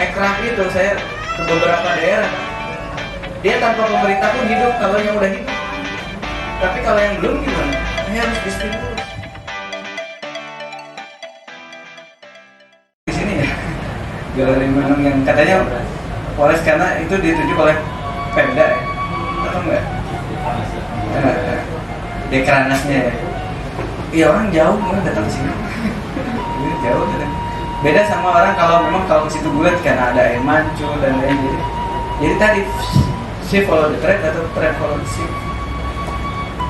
Ekraf itu saya ke beberapa daerah, dia tanpa pemerintah pun hidup kalau yang udah hidup. Tapi kalau yang belum gimana? Ini harus distimulus. Di sini ya, Jalan Manung yang katanya Polres karena itu ditunjuk oleh Pemda ya, atau enggak? Dekranasnya ya. Iya orang jauh mungkin datang ke sini. Jauh gitu. Beda sama orang kalau memang kalau ke situ bulat karena ada air mancur dan lain-lain. Jadi tadi shift follow the trend atau trend follow the shift.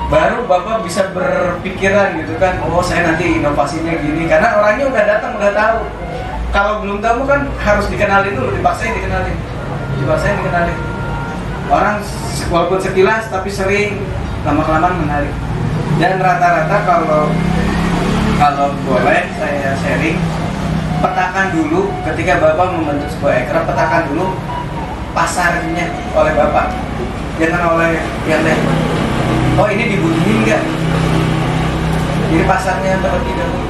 Baru Bapak bisa berpikiran gitu kan, oh saya nanti inovasinya gini, karena orangnya udah datang, udah tahu. Kalau belum tahu kan harus dikenalin dulu, dipaksain dikenalin. Orang walaupun sekilas tapi sering lama-kelamaan menarik. Dan rata-rata kalau boleh saya sharing, petakan dulu ketika Bapak membentuk sebuah ekraf, petakan dulu pasarnya oleh Bapak, jangan oleh yang lain. Oh ini dibutuhin nggak? Jadi pasarnya terlebih dahulu.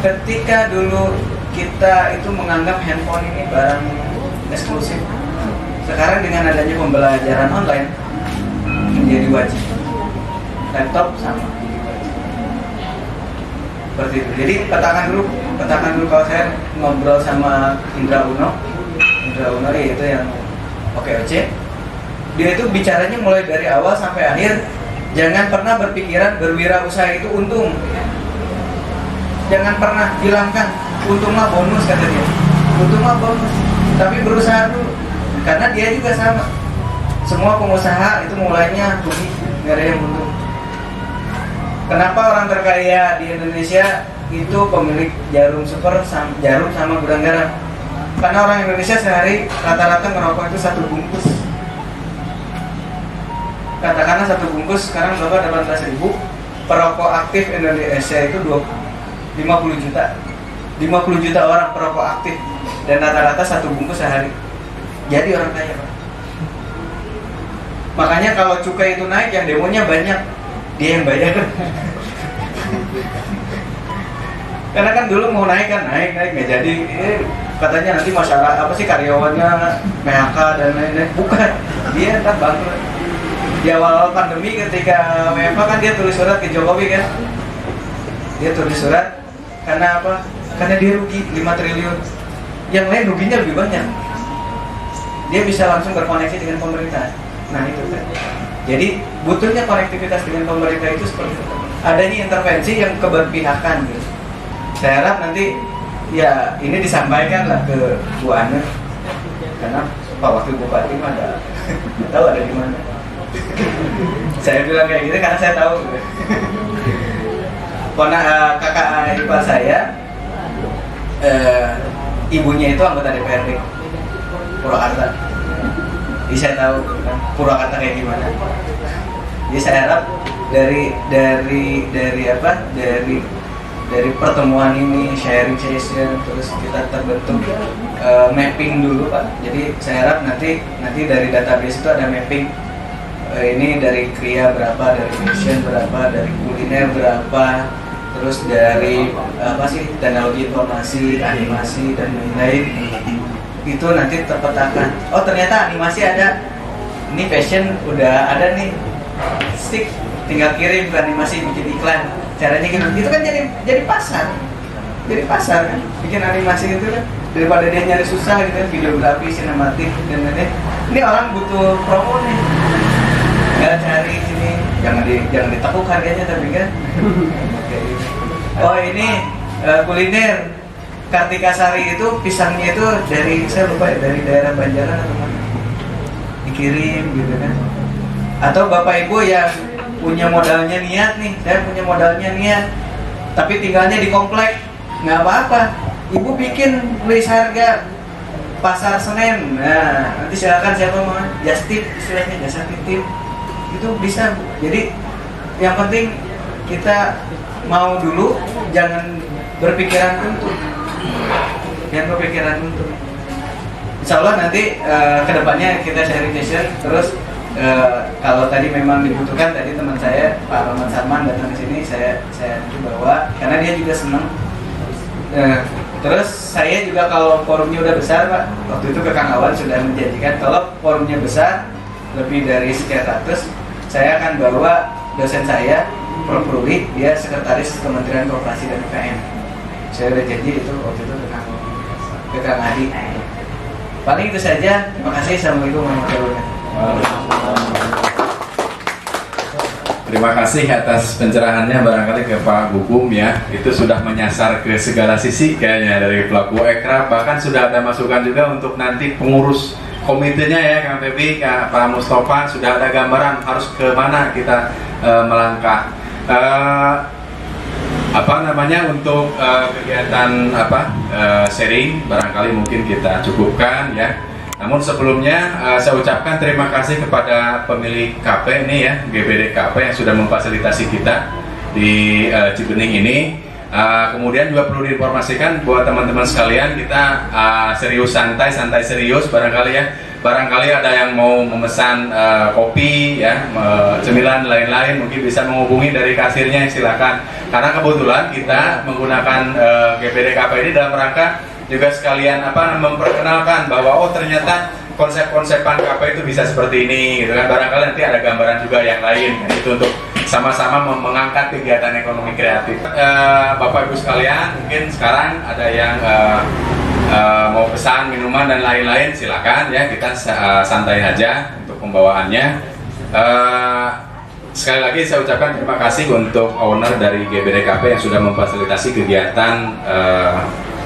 Ketika dulu kita itu menganggap handphone ini barang eksklusif, sekarang dengan adanya pembelajaran online menjadi wajib. Laptop sama jadi wajib. Seperti itu. Jadi petakan dulu kalau saya ngobrol sama Indra Uno itu yang OKOC. Dia itu bicaranya mulai dari awal sampai akhir, jangan pernah berpikiran berwirausaha itu untung. Jangan pernah hilangkan untung mah bonus, kata dia. Untung mah bonus, tapi berusaha dulu. Karena dia juga sama. Semua pengusaha itu mulainya rugi, nggak ada yang untung. Kenapa orang terkaya di Indonesia itu pemilik jarum sama gudang garam? Karena orang Indonesia sehari rata-rata ngerokok itu 1 bungkus. Katakanlah 1 bungkus sekarang Bapak 18.000, perokok aktif Indonesia itu 50 juta. 50 juta orang perokok aktif dan rata-rata 1 bungkus sehari. Jadi orang kaya, Pak. Makanya kalau cukai itu naik, yang demonya banyak, dia yang bayar. Karena kan dulu mau naik nggak jadi. Katanya nanti masyarakat karyawannya PHK dan lain-lain. Bukan, dia ntar bangkrut. Di awal pandemi ketika WFH kan dia tulis surat ke Jokowi kan. Dia tulis surat karena apa? Karena dia rugi 5 triliun. Yang lain ruginya lebih banyak. Dia bisa langsung berkoneksi dengan pemerintah. Nah itu kan. Jadi butuhnya konektivitas dengan pemerintah itu seperti itu. Adanya intervensi yang keberpihakan gitu. Saya harap nanti ya ini disampaikan lah ke Bu Ane, karena Pak Wakil Bupati mah ada tahu ada di mana. Saya bilang kayak gitu karena saya tahu. Kakak ipar saya, ibunya itu anggota DPRD Purwakarta. Jadi saya tahu kan, Purwakarta kayak gimana. Jadi saya harap dari pertemuan ini, sharing session, terus kita terbentuk mapping dulu Pak. Jadi saya harap nanti dari database itu ada mapping. Ini dari kriya berapa, dari fashion berapa, dari kuliner berapa, terus dari teknologi informasi, animasi dan lain-lain. Itu nanti terpetakan. Oh ternyata animasi ada. Ini fashion udah ada nih. Stick tinggal kirim ke animasi, bikin iklan. Caranya gitu. Itu kan jadi pasar. Jadi pasar kan. Bikin animasi gitu kan. Daripada dia nyari susah gitu kan, videografi, sinematik dan lain-lain. Ini orang butuh promo nih. Nggak cari sini, jangan ditekuk harganya tapi kan. Oh ini kuliner Kartika Sari itu pisangnya itu dari saya lupa ya, dari daerah Banjaran atau mana dikirim gitu kan. Atau Bapak Ibu yang punya modalnya niat nih, saya punya modalnya niat tapi tinggalnya di komplek, nggak apa-apa, Ibu bikin list harga pasar Senen. Nah nanti silakan siapa mau just tip, istilahnya jasa titip itu bisa Bu. Jadi yang penting kita mau dulu, jangan berpikiran untuk Insya Allah nanti kedepannya kita sharing session. Terus kalau tadi memang dibutuhkan, tadi teman saya Pak Roman Sarman datang ke sini, saya bawa karena dia juga senang Terus saya juga kalau forumnya udah besar Pak, waktu itu ke Kang Awan sudah menjanjikan kalau forumnya besar lebih dari sekian ratus, saya akan bawa dosen saya, Prof. Ruli, dia sekretaris Kementerian Koperasi dan UKM. Saya udah janji itu waktu itu ke Kang Adi. Paling itu saja. Terima kasih. Assalamualaikum warahmatullahi wabarakatuh. Terima kasih atas pencerahannya barangkali ke Pak Gugum ya. Itu sudah menyasar ke segala sisi kayaknya dari pelaku ekraf. Bahkan sudah ada masukan juga untuk nanti pengurus komitenya ya, Kang Febi, Pak Mustafa, sudah ada gambaran harus ke mana kita melangkah. Untuk kegiatan sharing barangkali mungkin kita cukupkan ya. Namun sebelumnya saya ucapkan terima kasih kepada pemilik KP ini ya, GBD KP yang sudah memfasilitasi kita di Cibening ini. Kemudian juga perlu diinformasikan buat teman-teman sekalian, kita serius santai serius barangkali ya. Barangkali ada yang mau memesan kopi ya, cemilan lain-lain, mungkin bisa menghubungi dari kasirnya, silakan. Karena kebetulan kita menggunakan GBD KP ini dalam rangka juga sekalian memperkenalkan bahwa ternyata konsep-konsepan KP itu bisa seperti ini gitu kan. Barangkali nanti ada gambaran juga yang lain kan, itu untuk sama-sama mengangkat kegiatan ekonomi kreatif. Bapak Ibu sekalian, mungkin sekarang ada yang mau pesan minuman dan lain-lain, silakan ya, kita santai aja untuk pembawaannya. Sekali lagi saya ucapkan terima kasih untuk owner dari GBDKP yang sudah memfasilitasi kegiatan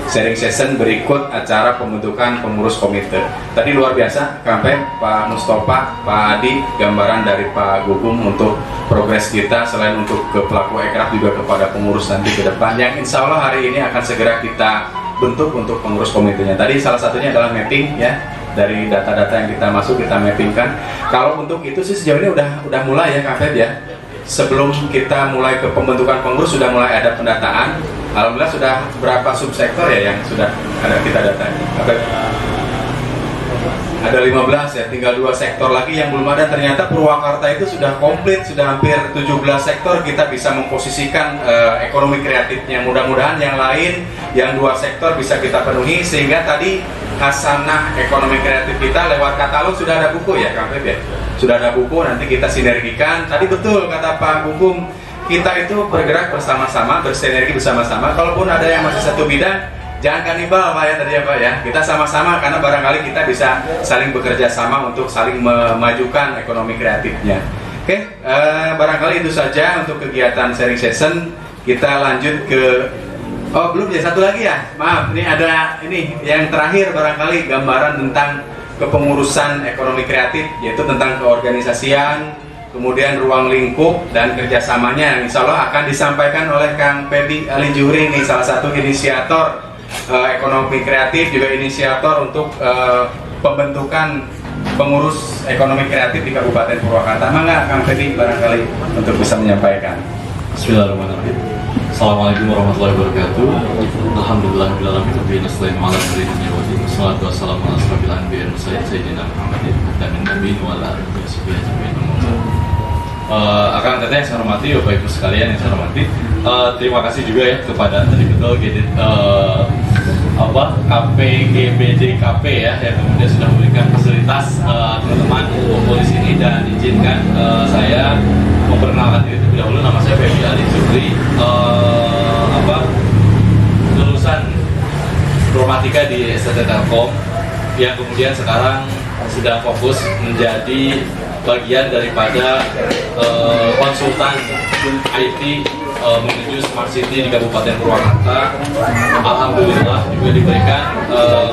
sharing session berikut acara pembentukan pengurus komite. Tadi luar biasa, Kampen, Pak Mustafa, Pak Adi, gambaran dari Pak Gugum untuk progres kita, selain untuk ke pelaku ekraf juga kepada pengurus nanti ke depan, yang insya Allah hari ini akan segera kita bentuk untuk pengurus komitenya. Tadi salah satunya adalah mapping ya, dari data-data yang kita masuk kita mappingkan. Kalau untuk itu sih sejauh ini udah mulai ya Kampen ya. Sebelum kita mulai ke pembentukan pengurus sudah mulai ada pendataan. Alhamdulillah sudah berapa subsektor ya yang sudah ada kita data? Ada 15 ya, tinggal 2 sektor lagi yang belum ada. Ternyata Purwakarta itu sudah komplit, sudah hampir 17 sektor kita bisa memposisikan ekonomi kreatifnya. Mudah-mudahan yang lain, yang 2 sektor bisa kita penuhi, sehingga tadi hasanah ekonomi kreatif kita lewat katalog sudah ada buku ya Kang Feb ya? Sudah ada buku, nanti kita sinergikan. Tadi betul kata Pak Gugum, kita itu bergerak bersama-sama, bersinergi bersama-sama. Kalaupun ada yang masih satu bidang, jangan kanibal Pak ya tadi ya Pak ya. Kita sama-sama, karena barangkali kita bisa saling bekerja sama untuk saling memajukan ekonomi kreatifnya. Oke, barangkali itu saja untuk kegiatan sharing session. Kita lanjut ke belum ya, satu lagi ya. Maaf, ini ada yang terakhir barangkali gambaran tentang kepengurusan ekonomi kreatif, yaitu tentang keorganisasian, kemudian ruang lingkup dan kerjasamanya, yang insya Allah akan disampaikan oleh Kang Febi Alinjuhri, ini salah satu inisiator ekonomi kreatif, juga inisiator untuk pembentukan pengurus ekonomi kreatif di Kabupaten Purwakarta. Mangga Kang Febi barangkali untuk bisa menyampaikan. Bismillahirrahmanirrahim. Assalamualaikum warahmatullahi wabarakatuh. Alhamdulillahirobbilalamin. Nasta'inu ala amri dunya wa din. Wassalatu wassalamu ala asrofil anbiya'i wal mursalin sayyidina Muhammadin khatamin nabiyyin wa ala alihi washabihi ajma'in. Akan tadi yang saya hormati, Bapak Ibu sekalian yang saya hormati, terima kasih juga ya kepada tadi betul KPGBDKP ya, yang kemudian sudah memberikan fasilitas teman-teman kumpul di sini, dan izinkan saya memperkenalkan diri terlebih dahulu. Nama saya Febi Alinjuhri, lulusan Informatika di STT Telkom, yang kemudian sekarang sedang fokus menjadi bagian daripada konsultan IT menuju Smart City di Kabupaten Purwakarta. Alhamdulillah juga diberikan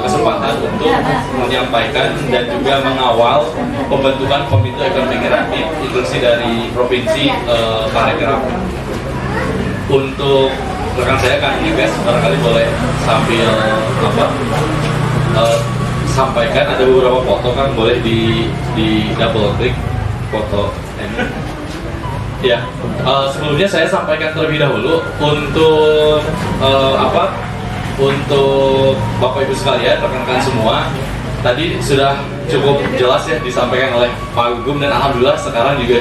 kesempatan untuk menyampaikan dan juga mengawal pembentukan Komite Ekonomi Kreatif instruksi dari Provinsi Parekraf. Untuk rekan saya Kang Igas, barangkali boleh sambil sampaikan, ada beberapa foto kan, boleh di double klik foto ini. Ya, sebelumnya saya sampaikan terlebih dahulu untuk untuk Bapak Ibu sekalian, rekan-rekan semua, tadi sudah cukup jelas ya disampaikan oleh Pak Gugum, dan alhamdulillah sekarang juga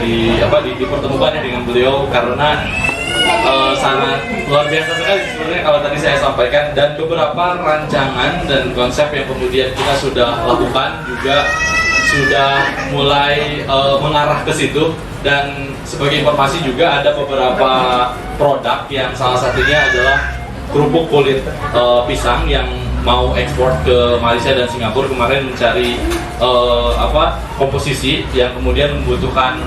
dipertemukan ya dengan beliau, karena sangat luar biasa sekali sebenarnya kalau tadi saya sampaikan, dan beberapa rancangan dan konsep yang kemudian kita sudah lakukan juga sudah mulai mengarah ke situ. Dan sebagai informasi juga ada beberapa produk yang salah satunya adalah kerupuk kulit pisang yang mau ekspor ke Malaysia dan Singapura. Kemarin mencari komposisi yang kemudian membutuhkan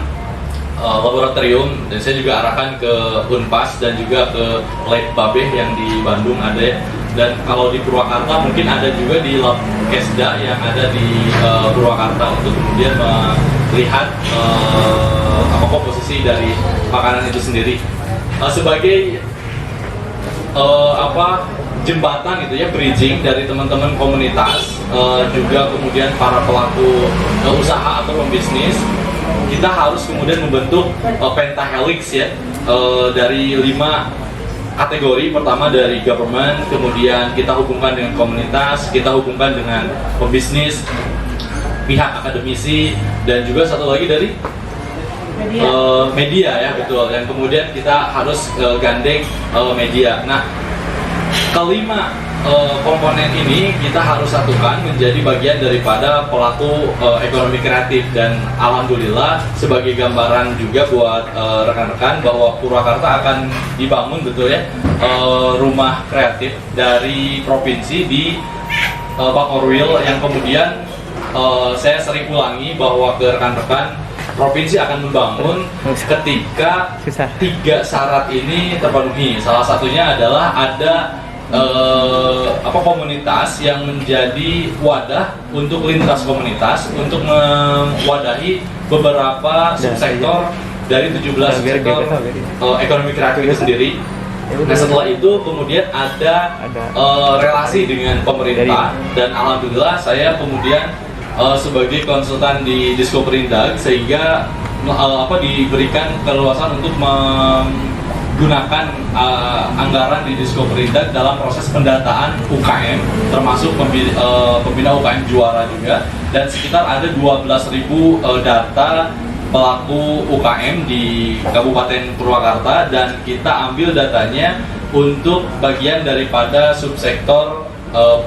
laboratorium, dan saya juga arahkan ke Unpas dan juga ke Lab Babeh yang di Bandung ada. Dan kalau di Purwakarta mungkin ada juga di Lab Kesda yang ada di Purwakarta untuk kemudian melihat komposisi dari makanan itu sendiri sebagai jembatan gitu ya, bridging dari teman-teman komunitas juga kemudian para pelaku usaha atau pembisnis. Kita harus kemudian membentuk pentahelix ya, dari 5 kategori. Pertama dari government, kemudian kita hubungkan dengan komunitas, kita hubungkan dengan pembisnis, pihak akademisi, dan juga satu lagi dari media ya, betul, yang kemudian kita harus gandeng media. Nah, kelima komponen ini kita harus satukan menjadi bagian daripada pelaku ekonomi kreatif. Dan alhamdulillah sebagai gambaran juga buat rekan-rekan bahwa Purwakarta akan dibangun, betul ya, rumah kreatif dari provinsi di Bakorwil, yang kemudian saya sering ulangi bahwa ke rekan-rekan, provinsi akan membangun ketika 3 syarat ini terpenuhi. Salah satunya adalah ada komunitas yang menjadi wadah untuk lintas komunitas untuk mewadahi beberapa subsektor dari 17 sektor ekonomi kreatif itu sendiri. Nah, setelah itu kemudian ada relasi dengan pemerintah, dan alhamdulillah saya kemudian sebagai konsultan di Diskoperindag, sehingga diberikan keleluasan untuk gunakan anggaran di Diskoperindag dalam proses pendataan UKM, termasuk pembina UKM juara juga, dan sekitar ada 12.000 data pelaku UKM di Kabupaten Purwakarta, dan kita ambil datanya untuk bagian daripada subsektor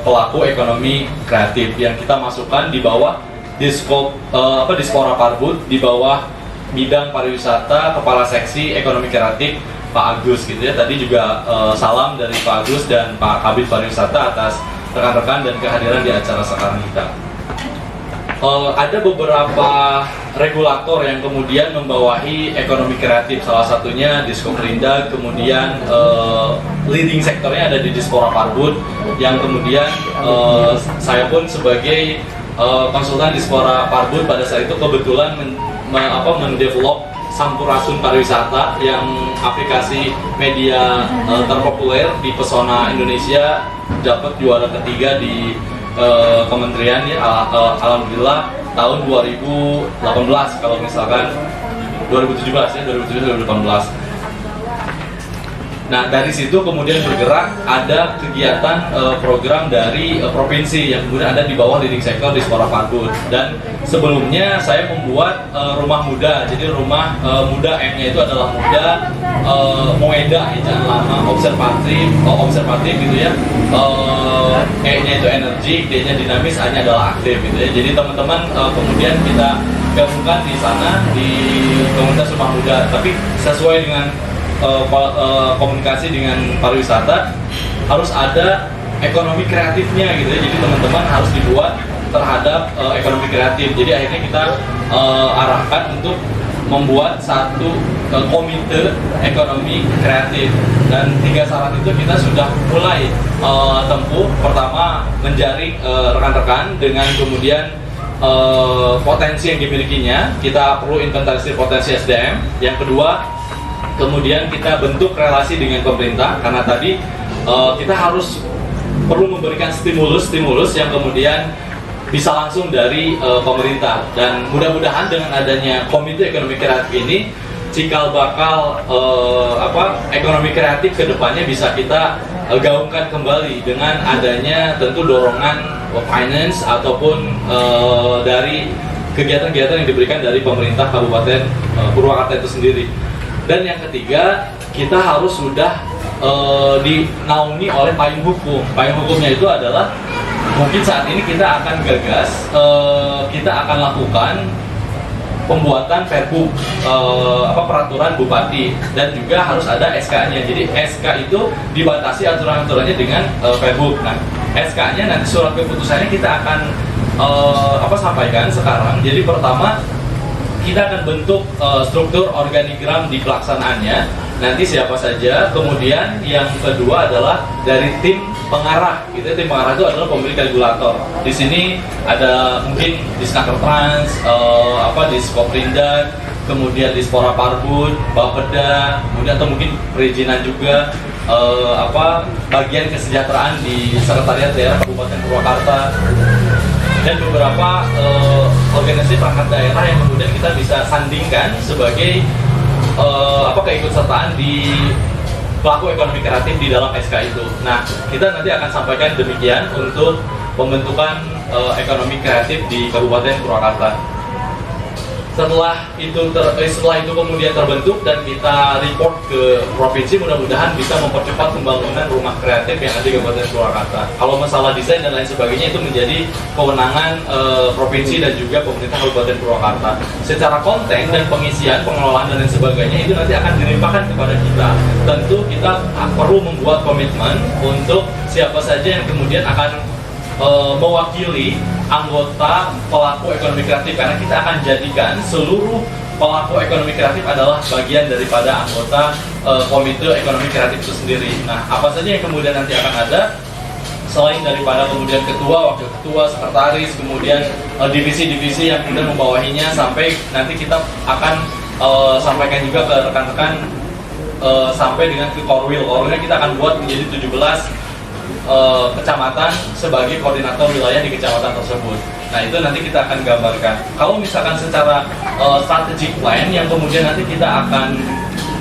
pelaku ekonomi kreatif yang kita masukkan di bawah Dispora Parbud, di bawah bidang pariwisata, kepala seksi ekonomi kreatif Pak Agus gitu ya. Tadi juga salam dari Pak Agus dan Pak Kabid Pariwisata atas rekan-rekan dan kehadiran di acara sekarang kita. Ada beberapa regulator yang kemudian membawahi ekonomi kreatif, salah satunya Diskoperindag, kemudian leading sektornya ada di Dispora Parbud, yang kemudian saya pun sebagai konsultan Dispora Parbud pada saat itu kebetulan mendevelop Sampurasun Pariwisata, yang aplikasi media terpopuler di pesona Indonesia, dapat juara ketiga di kementerian ya, alhamdulillah tahun 2018 kalau misalkan 2017 ya, 2017-2018. Nah, dari situ kemudian bergerak ada kegiatan program dari provinsi yang kemudian ada di bawah leading sektor di Dispora Parbud. Dan sebelumnya saya membuat rumah muda. Jadi rumah muda, M-nya itu adalah muda, moeda, jangan lama, observatif gitu ya. E-nya itu energi, D-nya dinamis, A-nya adalah aktif gitu ya. Jadi teman-teman kemudian kita gabungkan di sana di komunitas rumah muda, tapi sesuai dengan komunikasi dengan pariwisata harus ada ekonomi kreatifnya gitu ya. Jadi teman-teman harus dibuat terhadap ekonomi kreatif. Jadi akhirnya kita arahkan untuk membuat satu komite ekonomi kreatif, dan 3 syarat itu kita sudah mulai tempuh. Pertama, menjaring rekan-rekan dengan kemudian potensi yang dimilikinya, kita perlu inventarisir potensi SDM. Yang kedua, kemudian kita bentuk relasi dengan pemerintah, karena tadi kita harus perlu memberikan stimulus yang kemudian bisa langsung dari pemerintah. Dan mudah-mudahan dengan adanya komite ekonomi kreatif ini cikal bakal ekonomi kreatif kedepannya bisa kita gaungkan kembali dengan adanya tentu dorongan finance ataupun dari kegiatan-kegiatan yang diberikan dari pemerintah Kabupaten Purwakarta itu sendiri. Dan yang ketiga, kita harus sudah dinaungi oleh payung hukum. Payung hukumnya itu adalah mungkin saat ini kita akan gagas, kita akan lakukan pembuatan Perbu, peraturan bupati, dan juga harus ada SK-nya. Jadi SK itu dibatasi aturan-aturannya dengan Perbu. Nah, SK-nya nanti surat keputusannya kita akan sampaikan sekarang. Jadi pertama kita akan bentuk struktur organigram di pelaksanaannya. Nanti siapa saja. Kemudian yang kedua adalah dari tim pengarah. Gitu. Tim pengarah itu adalah pemilik regulator. Di sini ada mungkin di Snaker Trans, di Skoprindak, kemudian di Spora Parbud, Bapeda, kemudian atau mungkin perizinan juga, bagian kesejahteraan di Sekretariat Daerah Kabupaten Purwakarta, dan beberapa organisasi perangkat daerah yang kemudian kita bisa sandingkan sebagai keikutsertaan di pelaku ekonomi kreatif di dalam SK itu. Nah, kita nanti akan sampaikan demikian untuk pembentukan ekonomi kreatif di Kabupaten Purwakarta. Setelah itu kemudian terbentuk dan kita report ke provinsi, mudah-mudahan bisa mempercepat pembangunan rumah kreatif yang ada di Kabupaten Purwakarta. Kalau masalah desain dan lain sebagainya itu menjadi kewenangan provinsi dan juga pemerintah Kabupaten Purwakarta. Secara konten dan pengisian, pengelolaan dan lain sebagainya itu nanti akan dilimpahkan kepada kita. Tentu kita perlu membuat komitmen untuk siapa saja yang kemudian akan mewakili anggota pelaku ekonomi kreatif, karena kita akan jadikan seluruh pelaku ekonomi kreatif adalah bagian daripada anggota komite ekonomi kreatif itu sendiri. Nah, apa saja yang kemudian nanti akan ada selain daripada kemudian ketua, wakil ketua, sekretaris, kemudian divisi-divisi yang kemudian membawahinya, sampai nanti kita akan sampaikan juga ke rekan-rekan sampai dengan ke Korwil. Korwilnya kita akan buat menjadi 17 kecamatan sebagai koordinator wilayah di kecamatan tersebut. Nah, itu nanti kita akan gambarkan. Kalau misalkan secara strategic plan yang kemudian nanti kita akan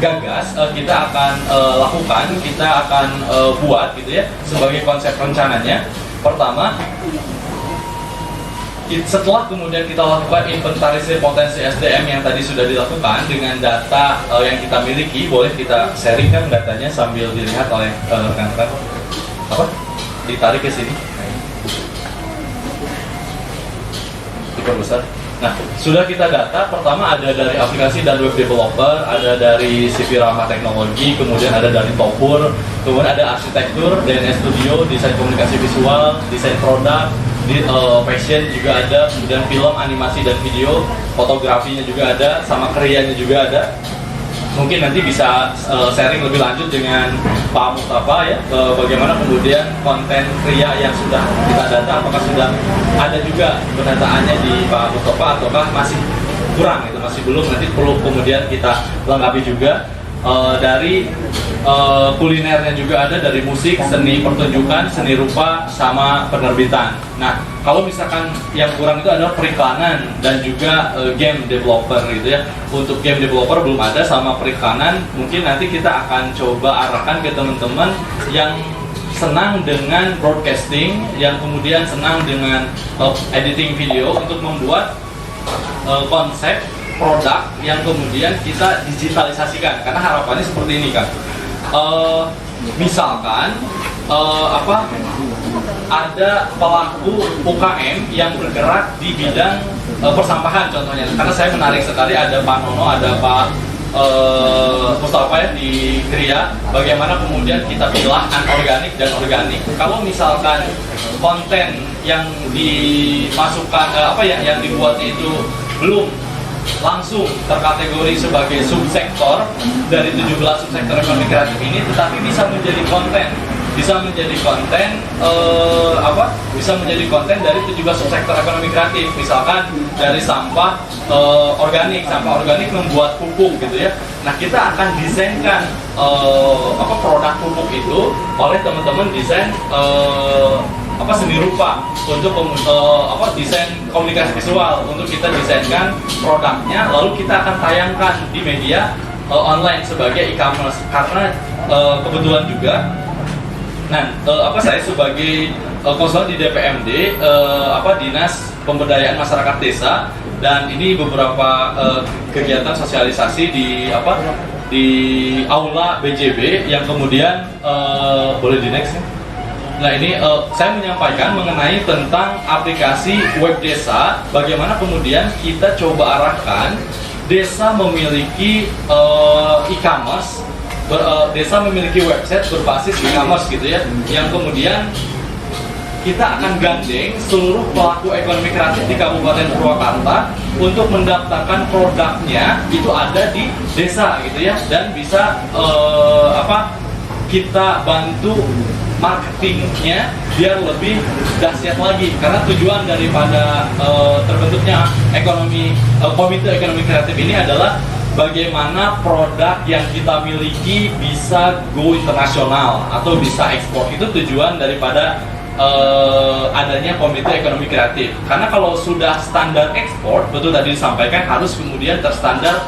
gagas, kita akan lakukan, kita akan buat gitu ya sebagai konsep rencananya. Pertama, setelah kemudian kita lakukan inventarisasi potensi SDM yang tadi sudah dilakukan dengan data yang kita miliki, boleh kita sharingkan datanya sambil dilihat oleh rekan-rekan. Ditarik ke sini, diperbesar. Nah, sudah kita data. Pertama ada dari aplikasi dan web developer, ada dari CV Ramah Teknologi, kemudian ada dari Topur, kemudian ada arsitektur, DNS Studio, desain komunikasi visual, desain produk, fashion juga ada, kemudian film, animasi dan video, fotografinya juga ada, sama krianya juga ada. Mungkin nanti bisa sharing lebih lanjut dengan Pak Mustafa ya, bagaimana kemudian konten kria yang sudah kita data, apakah sudah ada juga pendataannya di Pak Mustafa ataukah masih kurang, itu masih belum, nanti perlu kemudian kita lengkapi juga. Dari kulinernya juga ada, dari musik, seni pertunjukan, seni rupa, sama penerbitan. Nah, kalau misalkan yang kurang itu adalah periklanan dan juga game developer gitu ya. Untuk game developer belum ada, sama periklanan mungkin nanti kita akan coba arahkan ke teman-teman yang senang dengan broadcasting, yang kemudian senang dengan editing video untuk membuat konsep produk yang kemudian kita digitalisasikan, karena harapannya seperti ini kan. Misalkan ada pelaku UKM yang bergerak di bidang persampahan contohnya, karena saya menarik sekali ada Pak Nono, ada Pak Mustafa ya di Kria, bagaimana kemudian kita pilah anorganik dan organik. Kalau misalkan konten yang dimasukkan yang dibuat itu belum langsung terkategori sebagai subsektor dari 17 subsektor ekonomi kreatif ini, tetapi bisa menjadi konten dari 17 subsektor ekonomi kreatif. Misalkan dari sampah organik membuat pupuk gitu ya. Nah, kita akan desainkan produk pupuk itu oleh teman-teman desain seni rupa untuk desain komunikasi visual, untuk kita desainkan produknya, lalu kita akan tayangkan di media online sebagai e-commerce. Karena kebetulan juga saya sebagai konsultan di DPMD, Dinas Pemberdayaan Masyarakat Desa, dan ini beberapa kegiatan sosialisasi di di aula BJB yang kemudian boleh di next ya? Nah ini saya menyampaikan mengenai tentang aplikasi web desa, bagaimana kemudian kita coba arahkan desa memiliki e-commerce, desa memiliki website berbasis e-commerce gitu ya, yang kemudian kita akan gandeng seluruh pelaku ekonomi kreatif di Kabupaten Purwakarta untuk mendaftarkan produknya itu ada di desa gitu ya, dan bisa kita bantu marketingnya biar lebih dahsyat lagi, karena tujuan daripada terbentuknya komite ekonomi kreatif ini adalah bagaimana produk yang kita miliki bisa go internasional atau bisa ekspor. Itu tujuan daripada adanya komite ekonomi kreatif. Karena kalau sudah standar ekspor, betul tadi disampaikan, harus kemudian terstandar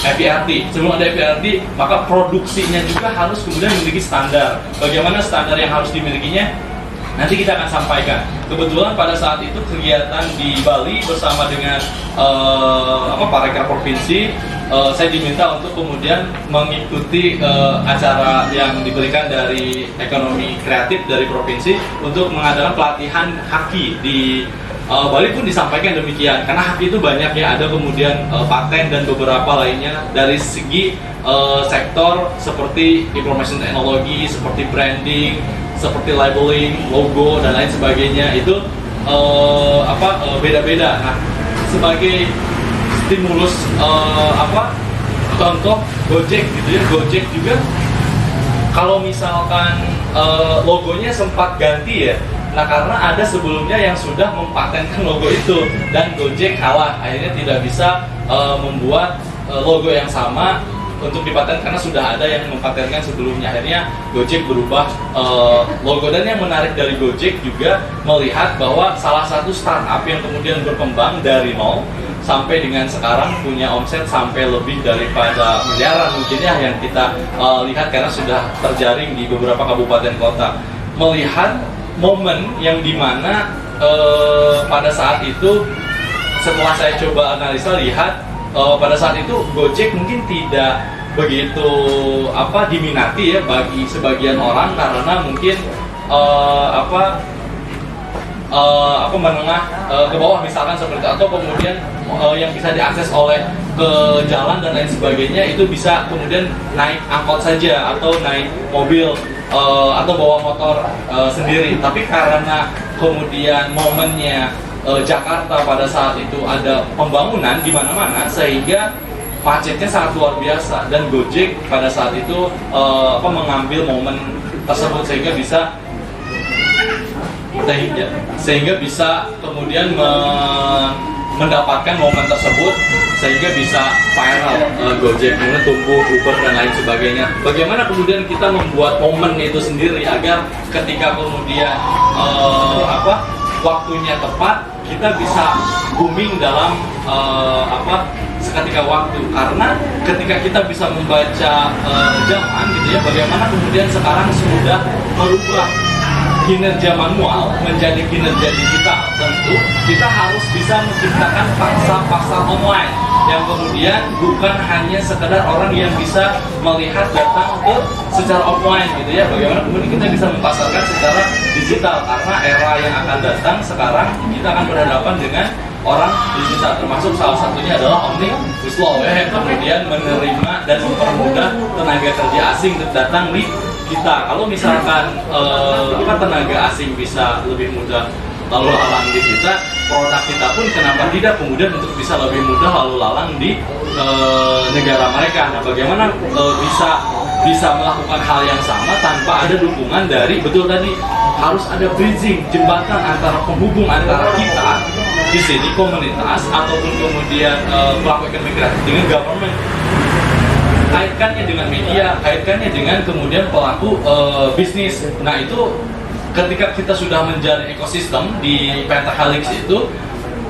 FIRT. Sebelum ada FIRT, maka produksinya juga harus kemudian memiliki standar. Bagaimana standar yang harus dimilikinya? Nanti kita akan sampaikan. Kebetulan pada saat itu kegiatan di Bali bersama dengan Parekraf Provinsi, saya diminta untuk kemudian mengikuti acara yang diberikan dari ekonomi kreatif dari provinsi untuk mengadakan pelatihan haki di Bali pun disampaikan demikian, karena haki itu banyak ya, ada kemudian paten dan beberapa lainnya dari segi sektor seperti information technology, seperti branding, seperti labeling, logo dan lain sebagainya, itu beda-beda. Nah, sebagai stimulus contoh Gojek gitu ya, Gojek juga kalau misalkan logonya sempat ganti ya, nah karena ada sebelumnya yang sudah mempatenkan logo itu dan Gojek kalah, akhirnya tidak bisa membuat logo yang sama untuk dipaten karena sudah ada yang mempatenkan sebelumnya. Akhirnya Gojek berubah logo, dan yang menarik dari Gojek juga melihat bahwa salah satu startup yang kemudian berkembang dari nol sampai dengan sekarang punya omset sampai lebih daripada miliaran mungkin ya, yang kita lihat karena sudah terjaring di beberapa kabupaten kota. Melihat momen yang dimana pada saat itu setelah saya coba analisa lihat pada saat itu Gojek mungkin tidak begitu diminati ya bagi sebagian orang, karena mungkin menengah ke bawah misalkan seperti itu, atau kemudian yang bisa diakses oleh ke jalan dan lain sebagainya itu bisa kemudian naik angkot saja atau naik mobil atau bawa motor sendiri. Tapi karena kemudian momennya Jakarta pada saat itu ada pembangunan di mana-mana sehingga macetnya sangat luar biasa, dan Gojek pada saat itu mengambil momen tersebut sehingga bisa kemudian mendapatkan momen tersebut sehingga bisa viral, Gojek kemudian tumbuh, Uber dan lain sebagainya. Bagaimana kemudian kita membuat momen itu sendiri agar ketika kemudian waktunya tepat kita bisa booming dalam seketika waktu, karena ketika kita bisa membaca zaman gitu ya, bagaimana kemudian sekarang sudah merubah kinerja manual menjadi kinerja digital. Tentu kita harus bisa menciptakan pasar online yang kemudian bukan hanya sekedar orang yang bisa melihat datang ke secara offline gitu ya, bagaimana kemudian kita bisa mempasarkan secara digital, karena era yang akan datang sekarang kita akan berhadapan dengan orang digital, termasuk salah satunya adalah Omnibus Law ya, yang kemudian menerima dan mempermudah tenaga kerja asing untuk datang di kita. Kalau misalkan tenaga asing bisa lebih mudah lalu lalang di kita, produk kita pun kenapa tidak kemudian untuk bisa lebih mudah lalu lalang di negara mereka. Nah, bagaimana bisa melakukan hal yang sama tanpa ada dukungan dari, betul tadi, harus ada bridging, jembatan antara penghubung antara kita di sini komunitas ataupun kemudian pelaku ekonomi kreatif dengan government. Kaitkannya dengan media, kaitkannya dengan kemudian pelaku bisnis. Nah, itu ketika kita sudah menjalin ekosistem di Pentahelix itu,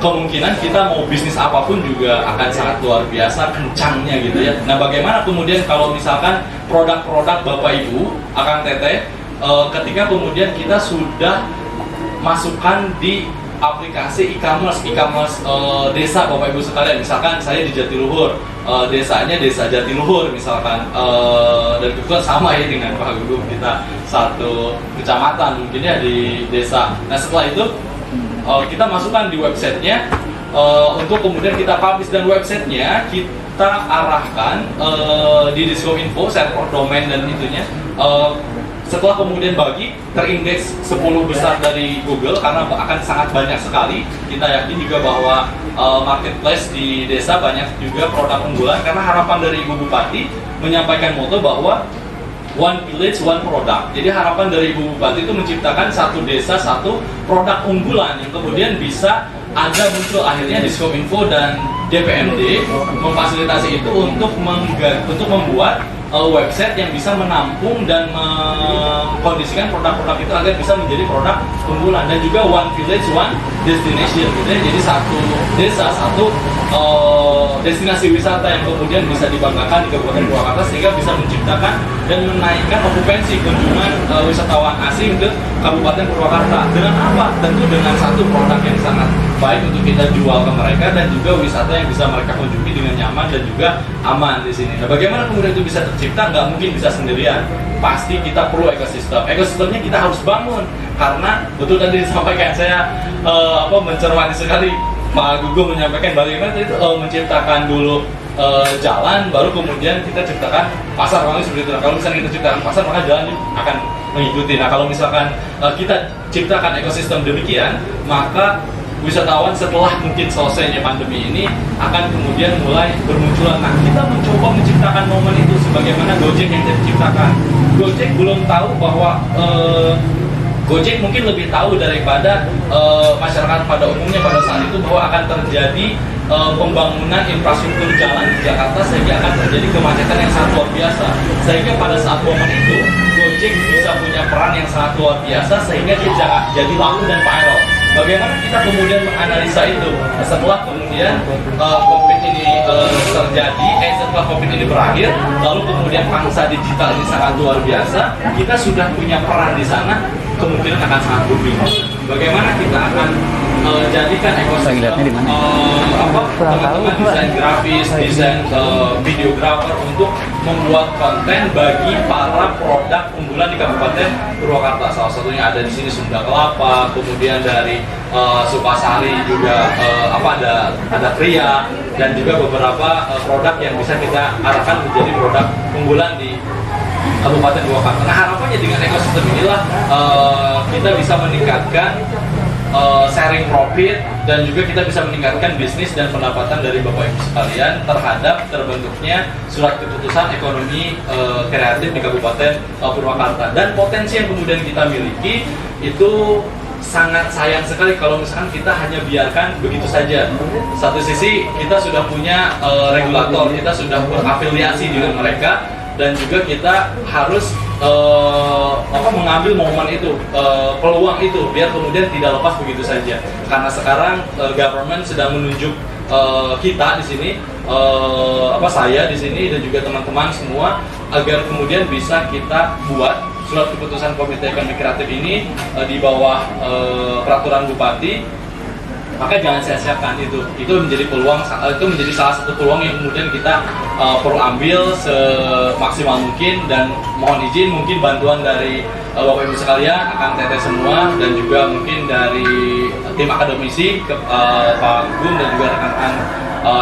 kemungkinan kita mau bisnis apapun juga akan sangat luar biasa kencangnya gitu ya. Nah, bagaimana kemudian kalau misalkan produk-produk Bapak Ibu, Akang Teteh, ketika kemudian kita sudah masukkan di aplikasi e-commerce desa Bapak Ibu sekalian. Misalkan saya di Jatiluhur, desanya Desa Jatiluhur misalkan, dan kebetulan sama ya dengan Pak Gugum, kita satu kecamatan mungkin ya di desa. Nah setelah itu kita masukkan di websitenya, untuk kemudian kita publish, dan websitenya kita arahkan di Diskominfo, server domain dan itunya. Setelah kemudian bagi, terindeks 10 besar dari Google karena akan sangat banyak sekali. Kita yakin juga bahwa marketplace di desa banyak juga produk unggulan, karena harapan dari Ibu Bupati menyampaikan moto bahwa One Village, One Product. Jadi harapan dari Ibu Bupati itu menciptakan satu desa, satu produk unggulan yang kemudian bisa ada muncul. Akhirnya Diskominfo dan DPMD memfasilitasi itu untuk membuat website yang bisa menampung dan mengkondisikan produk-produk itu agar bisa menjadi produk unggulan, dan juga One Village, One Destination gitu ya. Jadi satu desa, satu destinasi wisata yang kemudian bisa dibanggakan di Kabupaten Purwakarta, sehingga bisa menciptakan dan menaikkan okupansi kunjungan wisatawan asing ke Kabupaten Purwakarta. Dengan apa? Tentu dengan satu produk yang sangat baik untuk kita jual ke mereka, dan juga wisata yang bisa mereka kunjungi dengan nyaman dan juga aman di sini. Nah, bagaimana kemudian itu bisa tercipta? Nggak mungkin bisa sendirian. Pasti kita perlu ekosistem. Ekosistemnya kita harus bangun, karena betul tadi disampaikan, saya mencermati sekali Pak Gugum menyampaikan bagaimana itu menciptakan dulu jalan, baru kemudian kita ciptakan pasar. Kalau seperti itu. Nah, kalau misalnya kita ciptakan pasar, maka jalan akan mengikuti. Nah, kalau misalkan kita ciptakan ekosistem demikian, maka wisatawan setelah mungkin selesainya pandemi ini akan kemudian mulai bermunculan. Nah, kita mencoba menciptakan momen itu sebagaimana Gojek yang diciptakan. Gojek belum tahu bahwa Gojek mungkin lebih tahu daripada masyarakat pada umumnya pada saat itu bahwa akan terjadi pembangunan infrastruktur jalan di Jakarta, sehingga akan terjadi kemacetan yang sangat luar biasa. Sehingga pada saat momen itu Gojek bisa punya peran yang sangat luar biasa, sehingga dia jadi laku dan viral. Bagaimana kita kemudian menganalisa itu setelah kemudian COVID ini terjadi, setelah COVID ini berakhir, lalu kemudian pangsa digital ini sangat luar biasa, kita sudah punya peran di sana, kemungkinan akan sangat booming. Bagaimana kita akan jadikan ekosistem teman-teman desain grafis, desain videografer untuk membuat konten bagi para produk unggulan di Kabupaten Purwakarta. Salah satunya ada di sini Sunda Kelapa, kemudian dari Sukasari juga ada Kria, dan juga beberapa produk yang bisa kita arahkan menjadi produk unggulan di Kabupaten Purwakarta. Nah, harapannya dengan ekosistem inilah kita bisa meningkatkan sharing profit, dan juga kita bisa meningkatkan bisnis dan pendapatan dari Bapak Ibu sekalian terhadap terbentuknya surat keputusan ekonomi kreatif di Kabupaten Purwakarta. Dan potensi yang kemudian kita miliki itu sangat sayang sekali kalau misalkan kita hanya biarkan begitu saja. Satu sisi kita sudah punya regulator, kita sudah berafiliasi dengan mereka, dan juga kita harus mengambil momen itu, peluang itu, biar kemudian tidak lepas begitu saja. Karena sekarang government sedang menunjuk kita di sini, saya di sini dan juga teman-teman semua, agar kemudian bisa kita buat surat keputusan Komite Ekonomi Kreatif ini di bawah peraturan Bupati. Maka jangan sia-siakan itu menjadi peluang, itu menjadi salah satu peluang yang kemudian kita perlu ambil semaksimal mungkin. Dan mohon izin mungkin bantuan dari Bapak Ibu sekalian, Akang Teteh semua, dan juga mungkin dari tim akademisi Pak Gugum dan juga rekan-rekan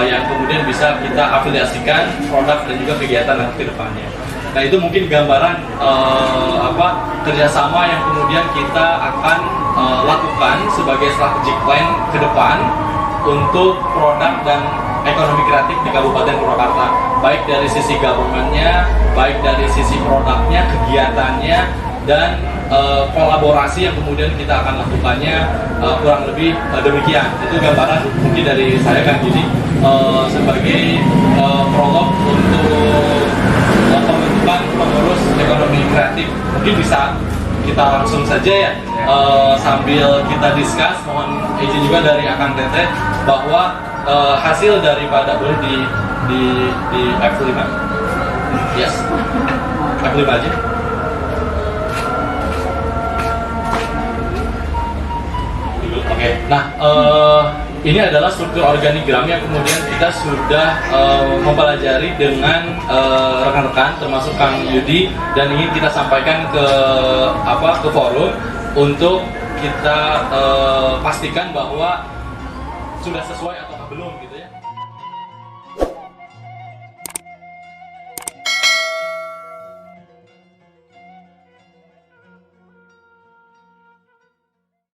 yang kemudian bisa kita afiliasikan produk dan juga kegiatan nanti ke depannya. Nah, itu mungkin gambaran kerjasama yang kemudian kita akan lakukan sebagai strategic plan ke depan untuk produk dan ekonomi kreatif di Kabupaten Purwakarta, baik dari sisi government-nya, baik dari sisi produknya, kegiatannya, dan kolaborasi yang kemudian kita akan lakukannya, kurang lebih demikian. Itu gambaran mungkin dari saya, Kang Judi, sebagai prolog untuk pembentukan pengurus ekonomi kreatif. Mungkin bisa kita langsung saja ya, sambil kita discuss. Mohon izin juga dari Akang Teteh bahwa hasil daripada boleh di F5. Yes, F5 aja. Oke. Nah, ini adalah struktur organigram yang kemudian kita sudah mempelajari dengan rekan-rekan termasuk Kang Yudi, dan ingin kita sampaikan ke forum untuk kita pastikan bahwa sudah sesuai atau belum gitu.